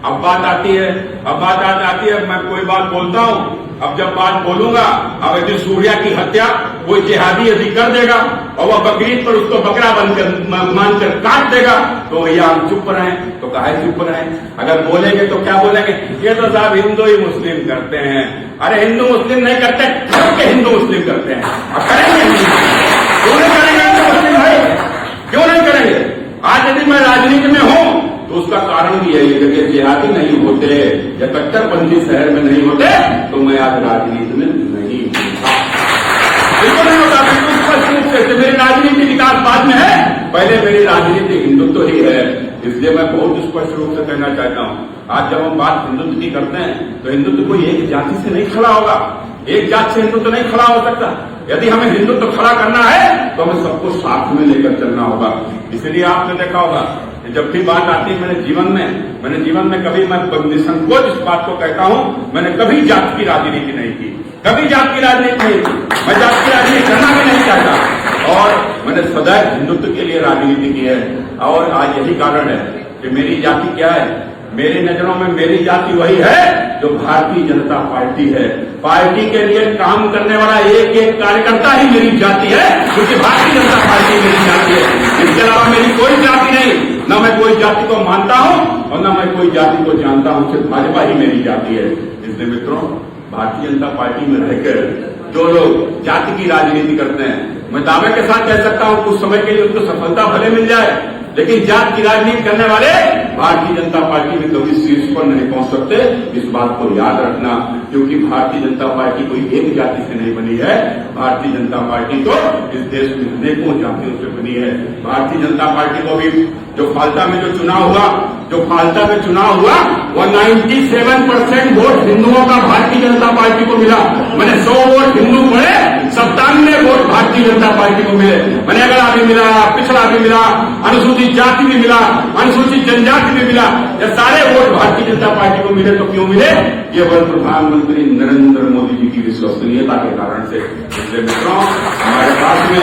अब बात आती है मैं कोई बात बोलता हूं, अब जब बात बोलूंगा, अब यदि सूर्या की हत्या कोई जिहादी यदि कर देगा और वह बकरीद पर उसको बकरा मानकर काट देगा, तो भैया हम चुप रहें, तो काहे चुप रहें? अगर बोलेंगे तो क्या बोलेंगे? ये तो साहब हिंदू ही मुस्लिम करते हैं। अरे हिंदू मुस्लिम नहीं करते, ठग के हिंदू मुस्लिम करते हैं। अब करेंगे क्यों नहीं करेंगे हिंदू मुस्लिम भाई? क्यों नहीं करेंगे? आज यदि मैं राजनीति में हूं तो उसका कारण भी यही है कि जिहादी नहीं होते या कट्टरपंथी शहर में नहीं होते तो मैं आज राजनीति में नहीं होता। बिल्कुल नहीं होता, बिल्कुल स्पष्ट रूप से। मेरी राजनीति विकास बाद में है, पहले मेरी राजनीति हिंदुत्व ही है। इसलिए मैं बहुत स्पष्ट रूप से कहना चाहता हूं, आज जब हम बात हिंदुत्व की करते हैं तो हिंदुत्व कोई एक जाति से नहीं खड़ा होगा, एक जाति से हिंदुत्व नहीं खड़ा हो सकता। यदि हमें हिंदुत्व खड़ा करना है तो हमें सबको साथ में लेकर चलना होगा। इसलिए आपने देखा होगा जब भी बात आती है, मैंने जीवन में कभी मैं निसंकोच इस बात को कहता हूं, मैंने कभी जात की राजनीति नहीं की, कभी जात की राजनीति नहीं की। मैं जात की राजनीति करना भी नहीं चाहता और मैंने सदैव हिंदुत्व के लिए राजनीति की है। और आज यही कारण है कि मेरी जाति क्या है, मेरी नजरों में मेरी जाति वही है जो भारतीय जनता पार्टी है। पार्टी के लिए काम करने वाला एक एक कार्यकर्ता ही मेरी जाति है, क्योंकि भारतीय जनता पार्टी मेरी जाति है। इसके अलावा मेरी कोई जाति नहीं, न मैं कोई जाति को मानता हूं और न मैं कोई जाति को जानता हूं, सिर्फ भाजपा ही मेरी जाति है। इसलिए मित्रों, भारतीय जनता पार्टी में रहकर जो लोग जाति की राजनीति करते हैं, मैं दावे के साथ कह सकता हूं कुछ समय के लिए उनको सफलता भले मिल जाए, लेकिन जात की राजनीति करने वाले भारतीय जनता पार्टी में कभी शीर्ष पर नहीं पहुंच सकते। इस बात को याद रखना, क्योंकि भारतीय जनता पार्टी कोई एक जाति से नहीं बनी है। भारतीय जनता पार्टी तो इस देश में अनेकों जातियों से बनी है। भारतीय जनता पार्टी को भी जो फाल्टा में जो चुनाव हुआ वह 97% वोट हिंदुओं का भारतीय जनता पार्टी को मिला। मैंने 100 वोट हिंदू पड़े, 97 वोट भारतीय जनता पार्टी को मिले। मैंने अगड़ा भी मिला, पिछड़ा भी मिला, अनुसूचित जाति भी मिला, अनुसूचित जनजाति भी मिला। ये सारे वोट भारतीय जनता पार्टी को मिले तो क्यों मिले? केवल प्रधानमंत्री नरेंद्र मोदी जी की विश्वसनीयता के कारण से। इसलिए मित्रों, हमारे पास में